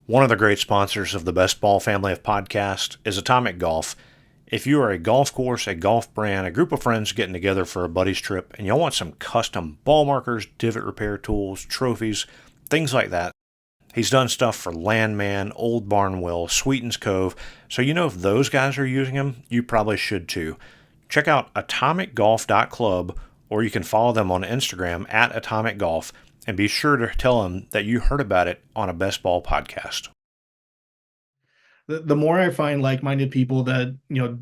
One of the great sponsors of the Best Ball family of podcasts is Atomic Golf. If you are a golf course, a golf brand, a group of friends getting together for a buddy's trip, and you want some custom ball markers, divot repair tools, trophies, things like that, he's done stuff for Landmand, Old Barnwell, Sweetens Cove, so you know if those guys are using them, you probably should too. Check out atomicgolf.club, or you can follow them on Instagram at Atomic Golf, and be sure to tell them that you heard about it on a Best Ball podcast. The more I find like-minded people that,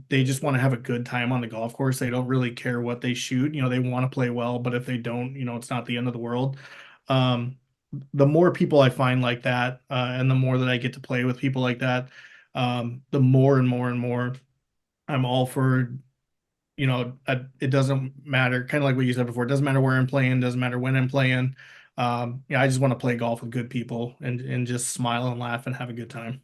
they just want to have a good time on the golf course. They don't really care what they shoot. They want to play well, but if they don't, it's not the end of the world. Um, the more people I find like that, and the more that I get to play with people like that, the more and more and more I'm all for, it doesn't matter, kind of like what you said before. It doesn't matter where I'm playing, doesn't matter when I'm playing. I just want to play golf with good people and just smile and laugh and have a good time.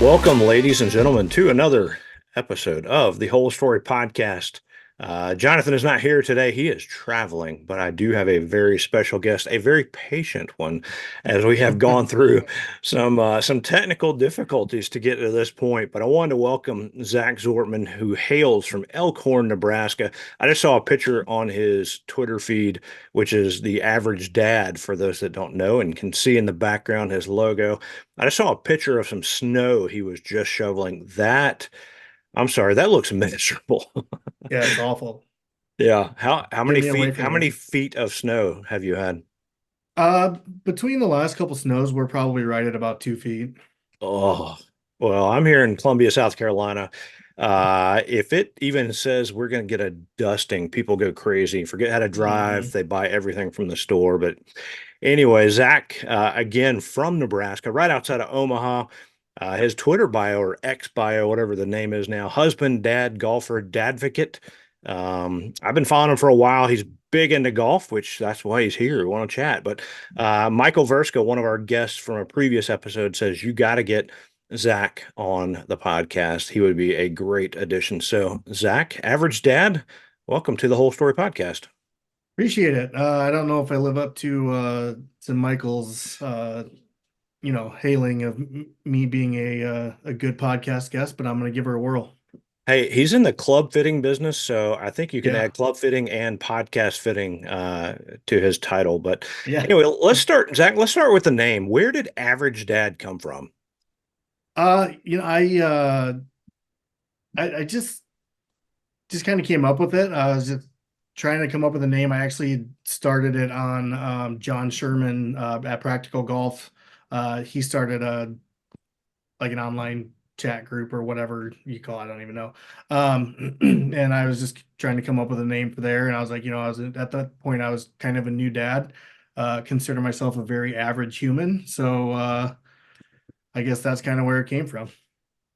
Welcome, ladies and gentlemen, to another episode of the Whole Story Podcast. Jonathan is not here today. He is traveling, but I do have a very special guest, a very patient one, as we have gone through some technical difficulties to get to this point. But I wanted to welcome Zack Zortman, who hails from Elkhorn, Nebraska. I just saw a picture on his Twitter feed, which is the average dad, for those that don't know, and can see in the background his logo. I just saw a picture of some snow he was just shoveling. I'm sorry, that looks miserable. Yeah, it's awful. Yeah. How Get many me away feet how from many here. feet of snow have you had? Between the last couple snows, we're probably right at about 2 feet. Oh, well, I'm here in Columbia, South Carolina. If it even says we're going to get a dusting, people go crazy, forget how to drive. Hmm. They buy everything from the store. But anyway, Zach, again from Nebraska, right outside of Omaha. His Twitter bio or X bio, whatever the name is now, husband, dad, golfer, dadvocate. I've been following him for a while. He's big into golf, which that's why he's here. We want to chat. But Michael Verska, one of our guests from a previous episode, says you got to get Zach on the podcast. He would be a great addition. So, Zach, average dad, welcome to the Whole Story Podcast. Appreciate it. I don't know if I live up to Michael's hailing of me being a good podcast guest, but I'm gonna give her a whirl. Hey, he's in the club fitting business, so I think you can Yeah, add club fitting and podcast fitting to his title. But yeah. anyway, let's start, Zach. Let's start with the name. Where did Average Dad come from? Uh, you know, I uh, I just kind of came up with it. I was just trying to come up with a name. I actually started it on John Sherman at Practical Golf. He started a like an online chat group or whatever you call it. I don't even know. And I was just trying to come up with a name for there. And I was like, I was at that point, I was kind of a new dad, consider myself a very average human. So I guess that's kind of where it came from.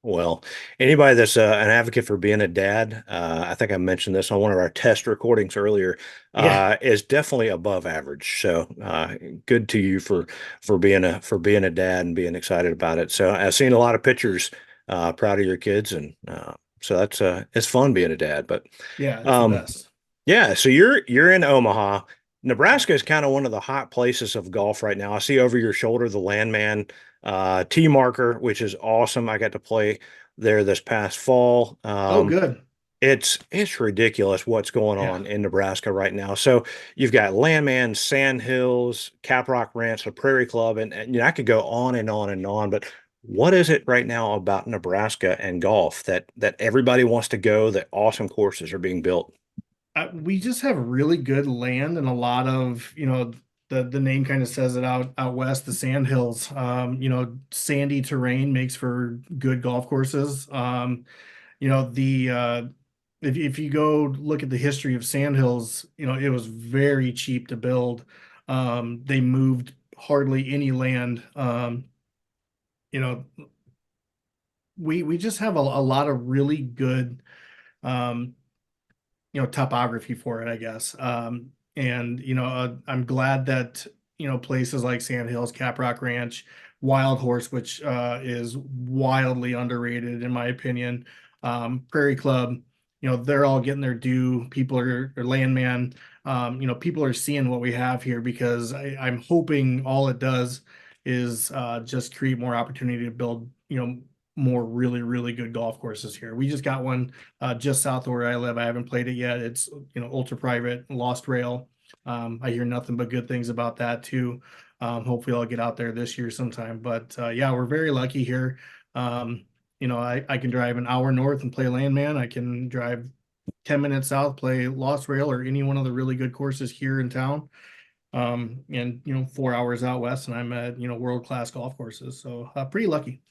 Well, anybody that's an advocate for being a dad, I think I mentioned this on one of our test recordings earlier, Yeah. is definitely above average. So good to you for being a dad and being excited about it. So I've seen a lot of pictures, proud of your kids, and so that's it's fun being a dad. But Yeah. It's the um, best. yeah, so you're in Omaha. Nebraska is kind of one of the hot places of golf right now. I see over your shoulder the Landman tee marker, which is awesome. I got to play there this past fall. Oh, good. It's ridiculous what's going Yeah. on in Nebraska right now. So you've got Landman, Sandhills, Caprock Ranch, the Prairie Club, and I could go on and on and on. But what is it right now about Nebraska and golf that everybody wants to go? That awesome courses are being built. We just have really good land and a lot of, the name kind of says it out west, the Sandhills. Sandy terrain makes for good golf courses. The if you go look at the history of Sandhills, it was very cheap to build. They moved hardly any land. You know, we just have a lot of really good um topography for it, I guess. And I'm glad that places like Sandhills, Caprock Ranch, Wild Horse, which is wildly underrated in my opinion, Prairie Club, they're all getting their due. People are Landmand, people are seeing what we have here, because I'm hoping all it does is just create more opportunity to build, more really, really good golf courses here. We just got one just south of where I live. I haven't played it yet. It's ultra private, Lost Rail. I hear nothing but good things about that too. Hopefully I'll get out there this year sometime. But yeah, we're very lucky here. I can drive an hour north and play Landman. I can drive 10 minutes south, play Lost Rail or any one of the really good courses here in town. And 4 hours out west, and I'm at world-class golf courses. So pretty lucky.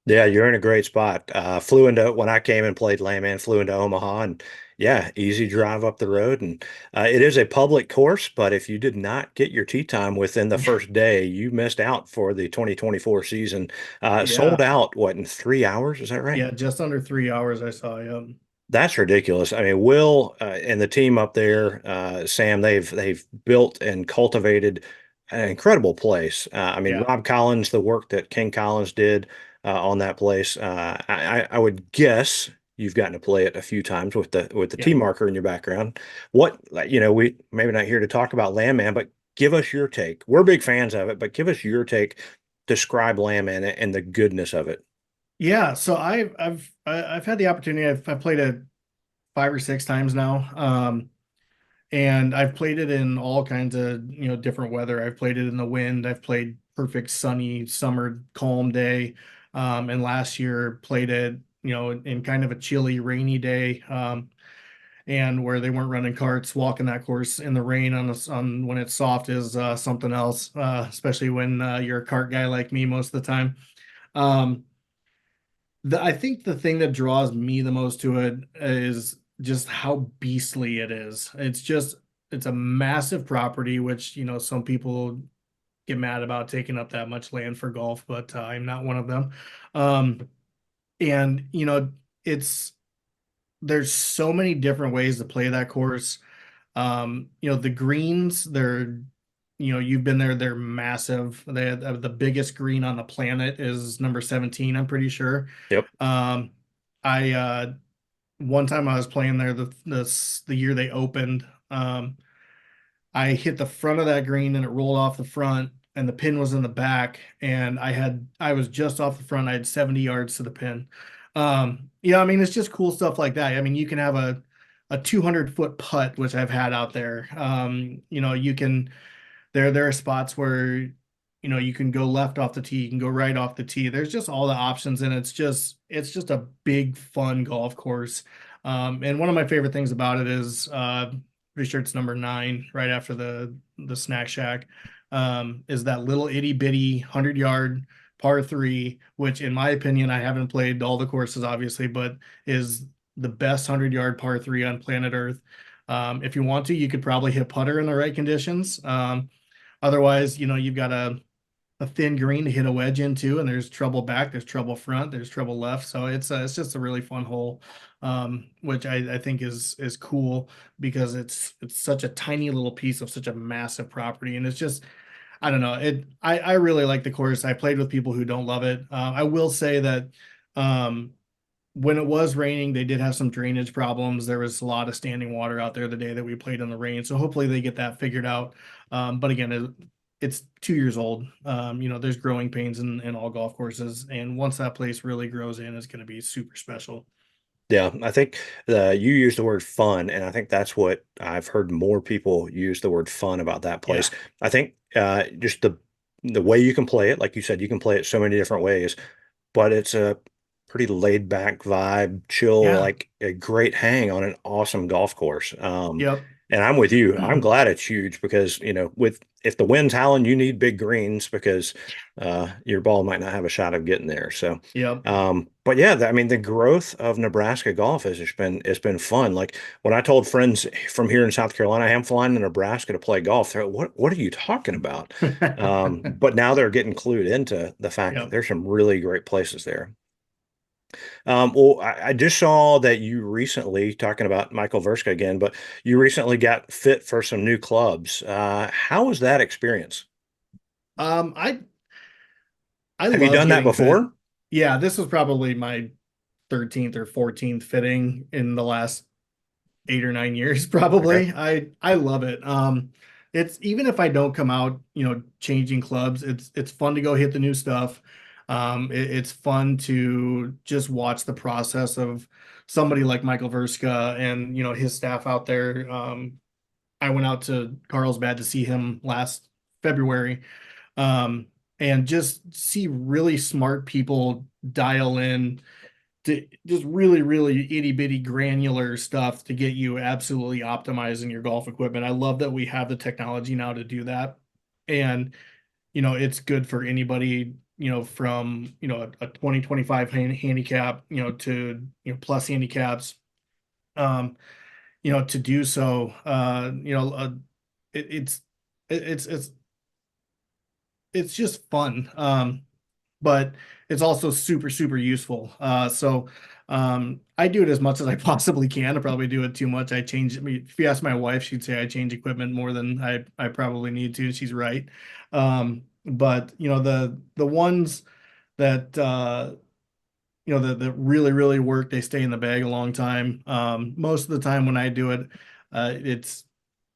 Yeah, you're in a great spot. Flew into when I came and played Landman, flew into Omaha, and yeah, easy drive up the road. And it is a public course, but if you did not get your tee time within the first day, you missed out for the 2024 season. Sold Yeah. out, what, in 3 hours? Is that right? Yeah, just under 3 hours I saw. Yeah. That's ridiculous. I mean, Will and the team up there, Sam, they've built and cultivated an incredible place. I mean, Yeah. Rob Collins, the work that King Collins did on that place, I would guess you've gotten to play it a few times with the Yeah. tee marker in your background. What, we maybe not here to talk about Landman, but give us your take. We're big fans of it, but give us your take. Describe Landman and the goodness of it. Yeah, so I've had the opportunity. I've played it 5 or 6 times now, and I've played it in all kinds of different weather. I've played it in the wind. I've played perfect sunny summer calm day, and last year played it in kind of a chilly rainy day, and where they weren't running carts. Walking that course in the rain on when it's soft is something else, especially when you're a cart guy like me most of the time. Um, I think the thing that draws me the most to it is just how beastly it is. It's a massive property, which some people get mad about taking up that much land for golf, but I'm not one of them. Um, and it's there's so many different ways to play that course. The greens, you've been there, they're massive. They have the biggest green on the planet is number 17, I'm pretty sure. Yep. Um, I One time I was playing there the year they opened. I hit the front of that green and it rolled off the front, and the pin was in the back, and I was just off the front. I had 70 yards to the pin. Yeah, I mean it's just cool stuff like that. I mean, you can have a 200-foot putt, which I've had out there. You can there are spots where you can go left off the tee, you can go right off the tee. There's just all the options, and it's just a big fun golf course. And one of my favorite things about it is pretty sure it's number 9 right after the snack shack, is that little itty bitty 100-yard par 3, which in my opinion, I haven't played all the courses obviously, but is the best 100-yard par 3 on planet Earth. If you want to, you could probably hit putter in the right conditions. Otherwise, you've got a thin green to hit a wedge into, and there's trouble back, there's trouble front, there's trouble left. So it's just a really fun hole, which I think is cool, because it's such a tiny little piece of such a massive property, and it's just I don't know I really like the course. I played with people who don't love it. I will say that um, when it was raining, they did have some drainage problems. There was a lot of standing water out there the day that we played in the rain. So hopefully they get that figured out. But again, it's 2 years old. There's growing pains in all golf courses. And once that place really grows in, it's going to be super special. Yeah, I think you use the word fun, and I think that's what I've heard more people use the word fun about that place. Yeah. I think just the way you can play it, like you said, you can play it so many different ways, but it's a pretty laid back vibe, chill, Yeah. like a great hang on an awesome golf course. Yep. And I'm with you. I'm glad it's huge because, with if the wind's howling, you need big greens because your ball might not have a shot of getting there. So, Yep. but yeah, I mean, the growth of Nebraska golf has just been it's been fun. Like when I told friends from here in South Carolina, I'm flying to Nebraska to play golf. They're like, what are you talking about? But now they're getting clued into the fact that Yep. there's some really great places there. Well, I just saw that you recently, talking about Michael Verska again, but you recently got fit for some new clubs. How was that experience? Um, I I Have you love done that getting fit. before? Yeah, this was probably my 13th or 14th fitting in the last 8 or 9 years, Okay. probably. I love it. It's even if I don't come out, changing clubs, it's fun to go hit the new stuff. It's fun to just watch the process of somebody like Michael Verska and his staff out there. I went out to Carlsbad to see him last February, um, and just see really smart people dial in to just really, really itty bitty granular stuff to get you absolutely optimizing your golf equipment. I love that we have the technology now to do that. And, it's good for anybody, from, a 2025 handicap, to, plus handicaps, um, to do so. It, it's, it's it's just fun. But it's also super, super useful. I do it as much as I possibly can. I probably do it too much. I mean, if you ask my wife, she'd say I change equipment more than I probably need to. She's right. But the ones that that really, really work, they stay in the bag a long time. Most of the time when I do it,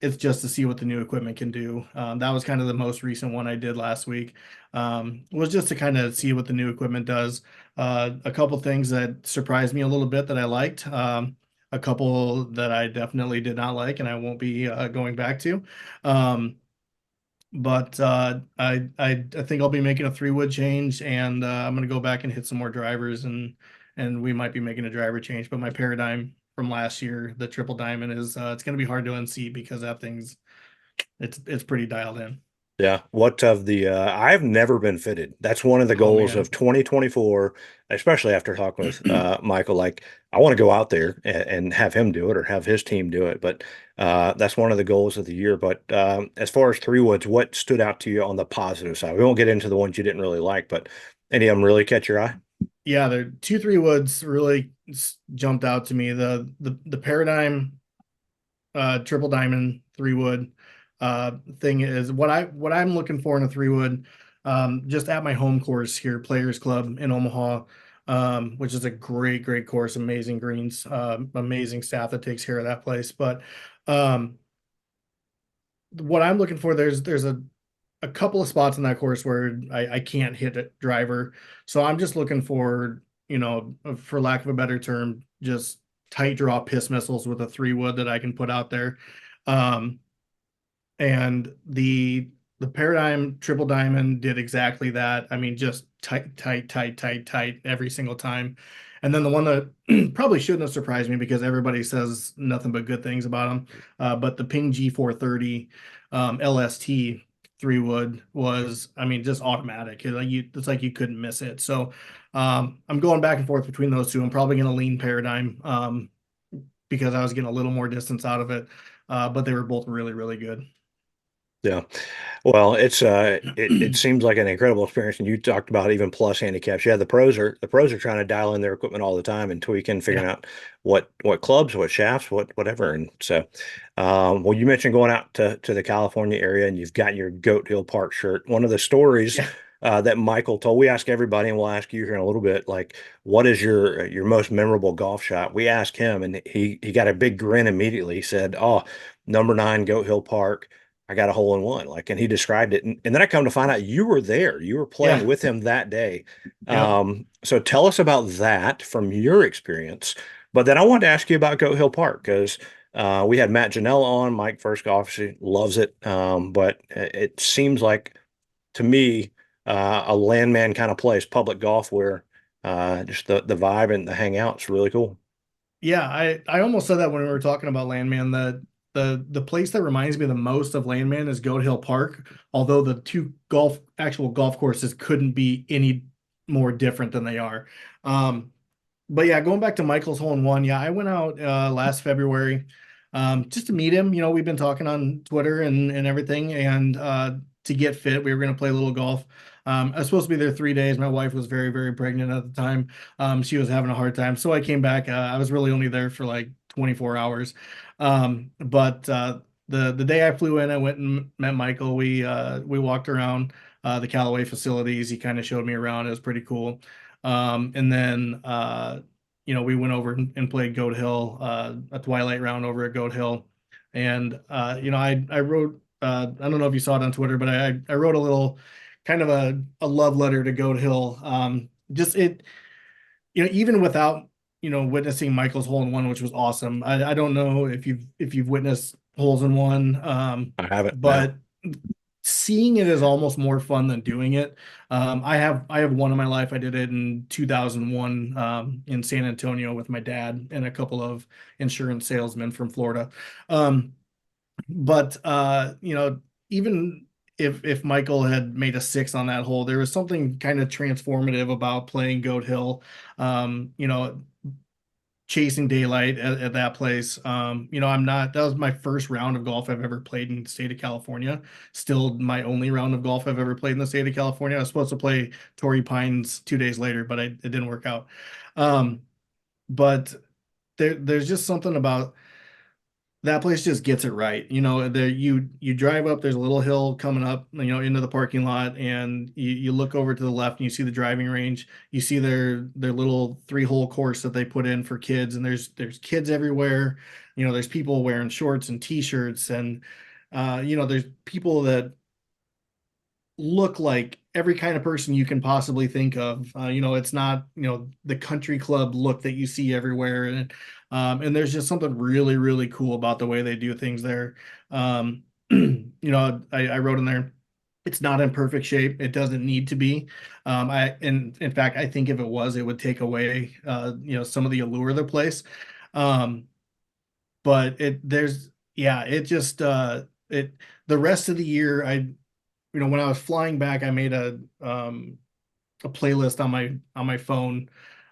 it's just to see what the new equipment can do. That was kind of the most recent one I did last week. Was just to kind of see what the new equipment does. A couple things that surprised me a little bit that I liked. A couple that I definitely did not like, and I won't be going back to. But I think I'll be making a 3 wood change, and I'm gonna go back and hit some more drivers, and we might be making a driver change. But my paradigm from last year, the triple diamond, is it's gonna be hard to unseat because that thing's it's pretty dialed in. Yeah. What of the I've never been fitted. That's one of the Oh goals man. of 2024, especially after talking with Michael. Like, I want to go out there and have him do it or have his team do it. But that's one of the goals of the year. But as far as 3 woods, what stood out to you on the positive side? We won't get into the ones you didn't really like, but any of them really catch your eye? Yeah, the 2 3 woods really jumped out to me. The paradigm triple diamond 3 wood thing is what I'm looking for in a 3 wood. Just at my home course here, Players Club in Omaha, which is a great, great course, amazing greens, amazing staff that takes care of that place. But um, what I'm looking for, there's a couple of spots in that course where I can't hit a driver. So I'm just looking for, for lack of a better term, just tight draw piss missiles with a 3 wood that I can put out there. Um, and the paradigm triple diamond did exactly that. I mean, just tight, tight, tight, tight, tight every single time. And then the one that probably shouldn't have surprised me because everybody says nothing but good things about them. But the Ping G430 LST 3 wood was, I mean, just automatic. It's like you couldn't miss it. So I'm going back and forth between those two. I'm probably going to lean paradigm because I was getting a little more distance out of it. But they were both really, really good. Yeah. Well, it seems like an incredible experience. And you talked about even plus handicaps. Yeah, the pros are trying to dial in their equipment all the time and tweaking, figuring Yeah. out what clubs, what shafts, whatever. And so well, you mentioned going out to the California area and you've got your Goat Hill Park shirt. One of the stories Yeah. that Michael told, we ask everybody, and we'll ask you here in a little bit, like, what is your most memorable golf shot? We asked him, and he got a big grin immediately. He said, "Oh, number 9, Goat Hill Park. I got a hole in one." Like, and he described it. And then I come to find out you were there. You were playing Yeah. with him that day. Yep. So tell us about that from your experience. But then I wanted to ask you about Goat Hill Park because we had Matt Janella on. Mike First obviously loves it. But it seems like to me a landman kind of place, public golf where just the vibe and the hangout's really cool. Yeah, I almost said that when we were talking about Landman, that the place that reminds me the most of Landman is Goat Hill Park, although the two actual golf courses couldn't be any more different than they are. But yeah, going back to Michael's hole in one, yeah, I went out last February. just to meet him. We've been talking on Twitter and everything, and to get fit, we were going to play a little golf. I was supposed to be there 3 days. My wife was very, very pregnant at the time. She was having a hard time, so I came back. I was really only there for like 24 hours. But the day I flew in, I went and met Michael. We walked around the Callaway facilities. He kind of showed me around. It was pretty cool. And then we went over and played Goat Hill, a twilight round over at Goat Hill. And I wrote, I don't know if you saw it on Twitter, but I wrote a little kind of a love letter to Goat Hill. Just it, even without witnessing Michael's hole in one, which was awesome. I don't know if you've witnessed holes in one, I haven't. No. but seeing it is almost more fun than doing it. I have one in my life. I did it in 2001 in San Antonio with my dad and a couple of insurance salesmen from Florida. Um, but even if Michael had made a six on that hole, there was something kind of transformative about playing Goat Hill. Chasing daylight at that place. That was my first round of golf I've ever played in the state of California. Still my only round of golf I've ever played in the state of California. I was supposed to play Torrey Pines 2 days later, but it didn't work out. But there's just something about that place just gets it right. There you drive up, there's a little hill coming up, into the parking lot, and you look over to the left and you see the driving range. You see their little 3-hole course that they put in for kids, and there's kids everywhere. There's people wearing shorts and t-shirts, and there's people that look like every kind of person you can possibly think of. It's not, the country club look that you see everywhere. And there's just something really, really cool about the way they do things there. I wrote in there, it's not in perfect shape. It doesn't need to be. In fact, I think if it was, it would take away, some of the allure of the place. Um, but it just, the rest of the year, when I was flying back, I made a playlist on my phone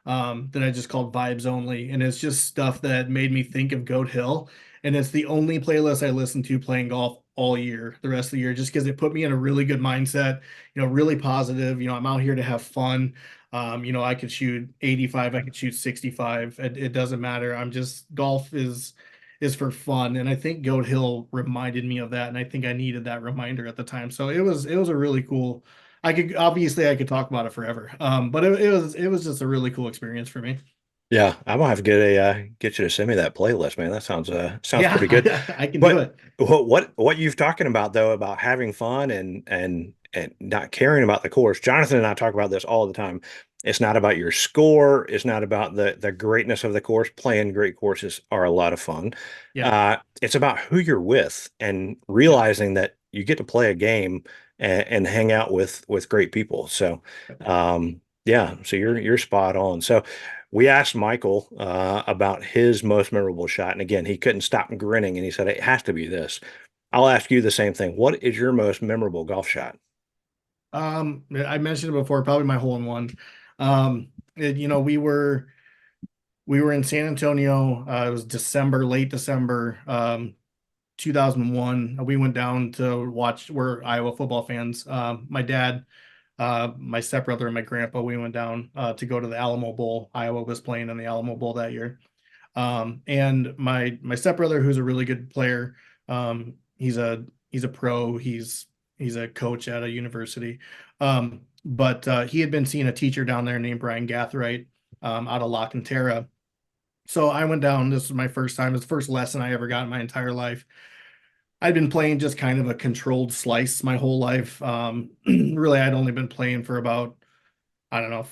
that I just called Vibes Only, and it's just stuff that made me think of Goat Hill, and it's the only playlist I listen to playing golf all year, the rest of the year, just because it put me in a really good mindset, really positive. I'm out here to have fun. I could shoot 85, I could shoot 65. It doesn't matter. Golf is for fun, and I think Goat Hill reminded me of that, and I think I needed that reminder at the time. So it was a really cool. I could talk about it forever, but it was just a really cool experience for me. Yeah, I'm gonna have to get you to send me that playlist, man. That sounds pretty good. Yeah, I can do But it. what you've talking about though about having fun and not caring about the course. Jonathan and I talk about this all the time. It's not about your score. It's not about the greatness of the course. Playing great courses are a lot of fun. Yep, It's about who you're with and yep, realizing that you get to play a game and hang out with great people. So, yeah, so you're spot on. So we asked Michael about his most memorable shot, and again, he couldn't stop grinning, and he said it has to be this. I'll ask you the same thing. What is your most memorable golf shot? I mentioned it before, probably my hole in one. We were in San Antonio. It was December, late December, 2001. We went down to watch. We're Iowa football fans. My dad, my stepbrother, and my grandpa. We went down to go to the Alamo Bowl. Iowa was playing in the Alamo Bowl that year. And my stepbrother, who's a really good player, he's a pro. He's a coach at a university. But he had been seeing a teacher down there named Brian Gathright, out of La Cantera. So I went down. This was my first time. It's the first lesson I ever got in my entire life. I'd been playing just kind of a controlled slice my whole life. Really, I'd only been playing for about, I don't know,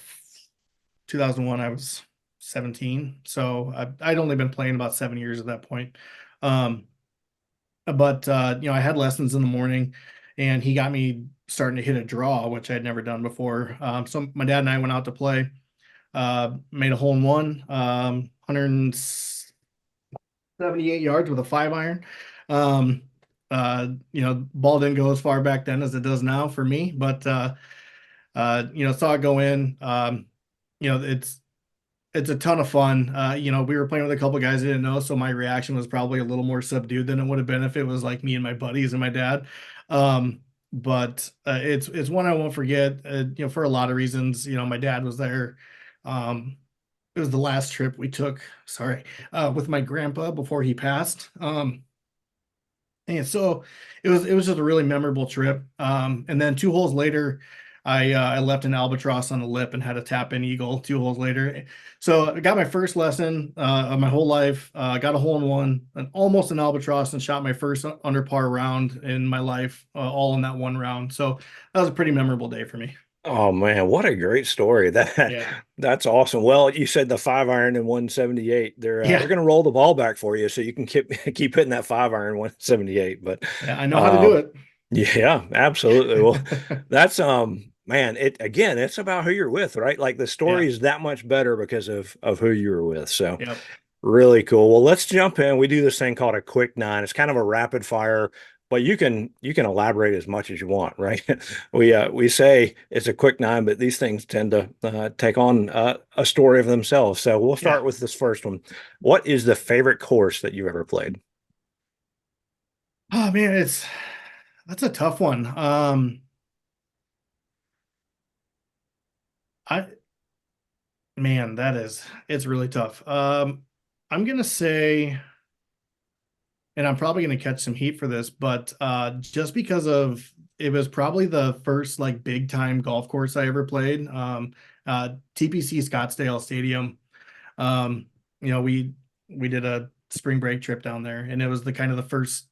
2001. I was 17. So I'd only been playing about 7 years at that point. Um, but I had lessons in the morning, and he got me starting to hit a draw, which I'd never done before. So my dad and I went out to play, made a hole in one, 178 yards with a 5 iron. Um, Ball didn't go as far back then as it does now for me, but saw it go in. It's it's a ton of fun. We were playing with a couple guys I didn't know, so my reaction was probably a little more subdued than it would have been if it was like me and my buddies and my dad. But it's one I won't forget. For a lot of reasons. My dad was there. Um, it was the last trip we took. Sorry, with my grandpa before he passed. And so it was just a really memorable trip. And then 2 holes later, I left an albatross on the lip and had a tap in eagle 2 holes later. So I got my first lesson of my whole life. Got a hole in one, and almost an albatross, and shot my first under par round in my life, all in that one round. So that was a pretty memorable day for me. Oh man, what a great story. That Yeah, that's awesome. Well, you said the 5 iron and 178. They're yeah, going to roll the ball back for you so you can keep hitting that 5 iron 178. But yeah. I know how to do um it. yeah, absolutely. Well, that's man, it again, it's about who you're with, right? Like the story Yeah, is that much better because of who you were with. So yep, really cool. Well, let's jump in. We do this thing called a quick nine. It's kind of a rapid fire, but you can elaborate as much as you want, right? We say it's a quick nine, but these things tend to take on a story of themselves. So we'll yeah. start with this first one. What is the favorite course that you've ever played? Oh man, that's a tough one. I Man, it's really tough. I'm gonna say, and I'm probably gonna catch some heat for this, but just because of it was probably the first like big time golf course I ever played. TPC Scottsdale Stadium. Um, we did a spring break trip down there, and it was the kind of the first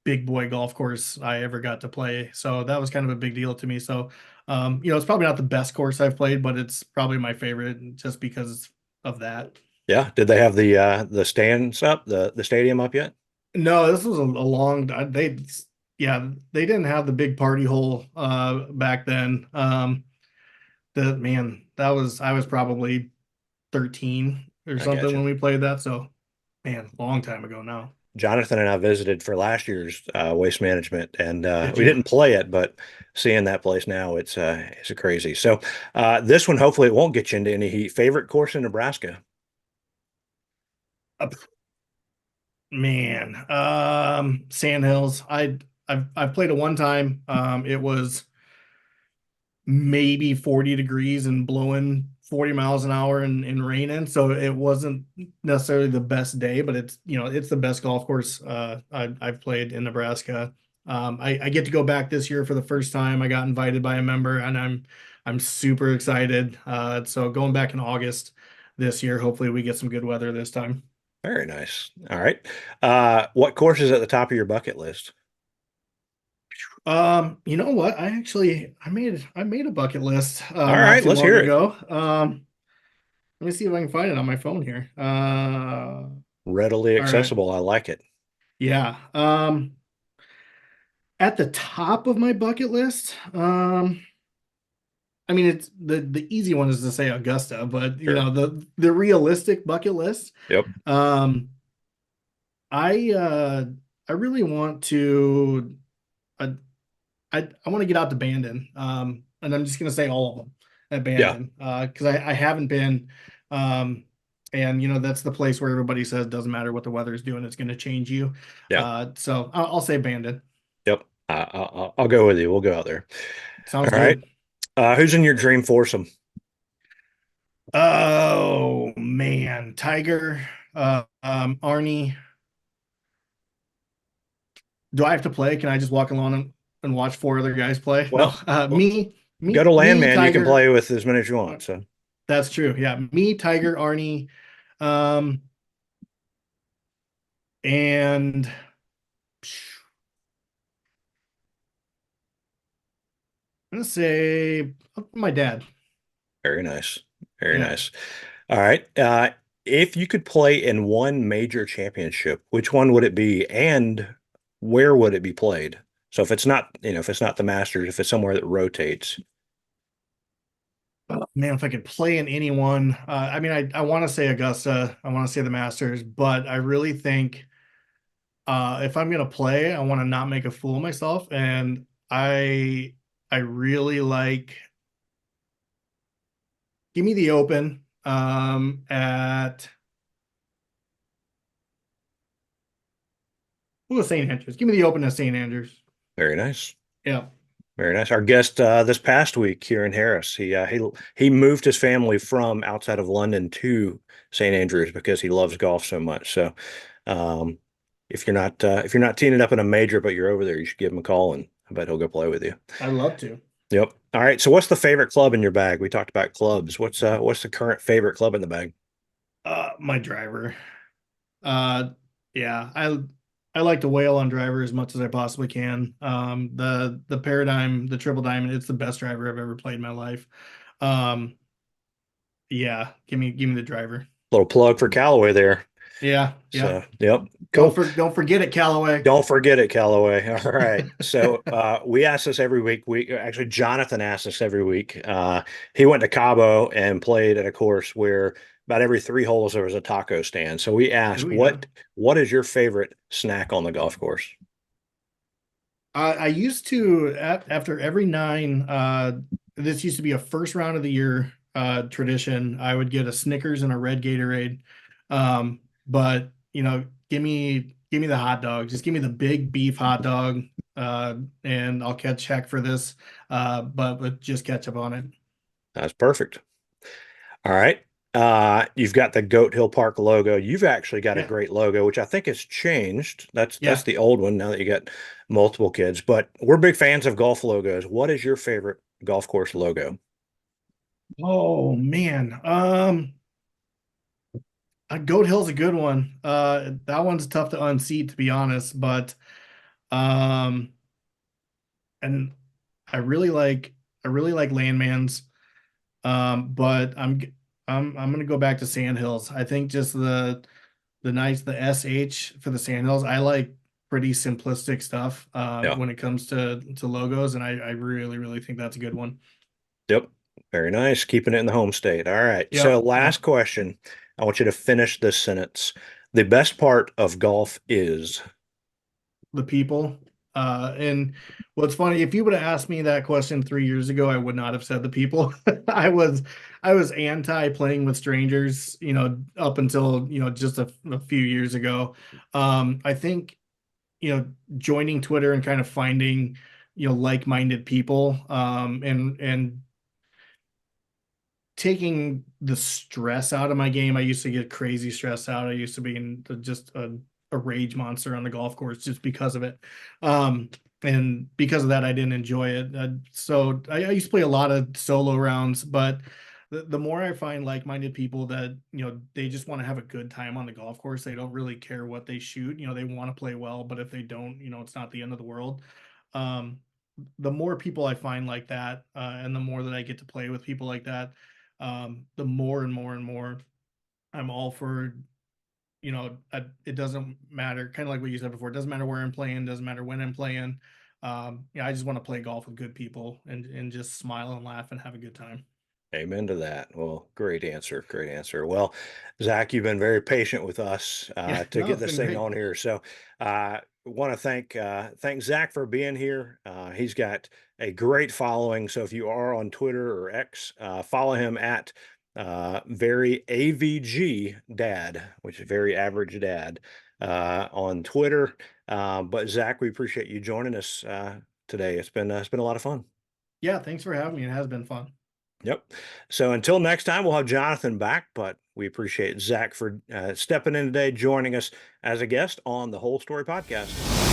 big boy golf course I ever got to play. So that was kind of a big deal to me. So it's probably not the best course I've played, but it's probably my favorite just because of that. Yeah. Did they have the stands up, the stadium up yet? No, this was a long yeah, they didn't have the big party hole back then. I was probably 13 or I something gotcha. when we played that. So man, long time ago now. Jonathan and I visited for last year's waste management, and Did we you? didn't play it, but seeing that place now, it's crazy. So this one, hopefully, it won't get you into any heat. Favorite course in Nebraska? Uh, Man, Sandhills. I've played it one time. It was maybe 40 degrees and blowing 40 miles an hour and raining. So it wasn't necessarily the best day, but it's the best golf course I've played in Nebraska. I get to go back this year for the first time. I got invited by a member, and I'm super excited. So going back in August this year, hopefully we get some good weather this time. Very nice. All right. What course is at the top of your bucket list? You know what? I made a bucket list All not right, too let's long hear it. ago. Let me see if I can find it on my phone here. Readily All right. accessible. I like it. Yeah. At the top of my bucket list, I mean it's the easy one is to say Augusta, but Sure. the realistic bucket list, Yep. um, I really want to I I want to get out to Bandon. And I'm just gonna say all of them at Yeah. Bandon. Because I haven't been. And that's the place where everybody says doesn't matter what the weather is doing, it's gonna change you. Yeah. So I'll say Bandon. Yep. I'll go with you. We'll go out there. Sounds All right. good. Who's in your dream foursome? Oh man, Tiger, Arnie. Do I have to play? Can I just walk along and watch four other guys play? No, Well, well, go to me, Landmand. You can Tiger. play with as many as you want. So, That's true. Yeah, me, Tiger, Arnie, um, and I'm gonna say my dad. very nice. Very Yeah. nice. All right. If you could play in one major championship, which one would it be, and where would it be played? So if it's not the Masters, if it's somewhere that rotates. Oh, man, if I could play in anyone, I mean, I want to say Augusta, I want to say the Masters, but I really think if I'm gonna play, I want to not make a fool of myself, and I really like give me the Open. At St. Andrews. Give me the Open at St. Andrews. Very nice. Yeah, Very nice. Our guest this past week here in Harris, he moved his family from outside of London to St. Andrews because he loves golf so much. So, um, if you're not teeing it up in a major, but you're over there, you should give him a call, and I bet he'll go play with you. I'd love to. Yep. All right. So, what's the favorite club in your bag? We talked about clubs. What's the current favorite club in the bag? My driver. Uh, yeah, I like to wail on driver as much as I possibly can. The Paradigm, the Triple Diamond, it's the best driver I've ever played in my life. Um, yeah, give me the driver. Little plug for Callaway there. Yeah, yeah. So, yep. Cool. Don't forget it, Callaway. Don't forget it, Callaway. All right. So we ask this every week. We actually Jonathan asks us every week. He went to Cabo and played at a course where about every 3 holes there was a taco stand. So we asked, Oh yeah. what is your favorite snack on the golf course? I used to after every nine. This used to be a first round of the year tradition. I would get a Snickers and a red Gatorade. But give me the hot dog. Just give me the big beef hot dog. And I'll catch heck for this. But with just ketchup on it. That's perfect. All right. You've got the Goat Hill Park logo. You've actually got a Yeah, great logo, which I think has changed. That's yeah. the old one now that you got multiple kids. But we're big fans of golf logos. What is your favorite golf course logo? Oh man. Goat Hill's a good one. That one's tough to unseat, to be honest. But um, and I really like Landman's. But I'm gonna go back to Sandhills. I think just the SH for the Sandhills. I like pretty simplistic stuff Yeah. when it comes to logos, and I really think that's a good one. Yep. Very nice. Keeping it in the home state. All right. So Yep, last yep. question. I want you to finish this sentence. The best part of golf is, The people. And what's funny, if you would have asked me that question 3 years ago, I would not have said the people. I was anti playing with strangers, up until, just a few years ago. I think, joining Twitter and kind of finding, like-minded people, and taking the stress out of my game. I used to get crazy stressed out. I used to be just a rage monster on the golf course just because of it. And because of that, I didn't enjoy it. So I used to play a lot of solo rounds, but the more I find like-minded people that, they just want to have a good time on the golf course. They don't really care what they shoot. They want to play well, but if they don't, it's not the end of the world. Um, the more people I find like that, and the more that I get to play with people like that, the more and more and more I'm all for, it doesn't matter, kind of like what you said before, it doesn't matter where I'm playing, doesn't matter when I'm playing. I just want to play golf with good people and just smile and laugh and have a good time. amen to that. Well, great answer. Great answer. Well, Zach, you've been very patient with us Yeah, to no, get it's this been thing great. on here. So, want to thank Zach for being here. He's got a great following. So, if you are on Twitter or X, follow him at very AVG Dad, which is very average dad, on Twitter. But Zach, we appreciate you joining us today. It's been a lot of fun. Yeah, thanks for having me. It has been fun. Yep. So until next time, we'll have Jonathan back, but we appreciate Zach for stepping in today, joining us as a guest on the Whole Story Podcast.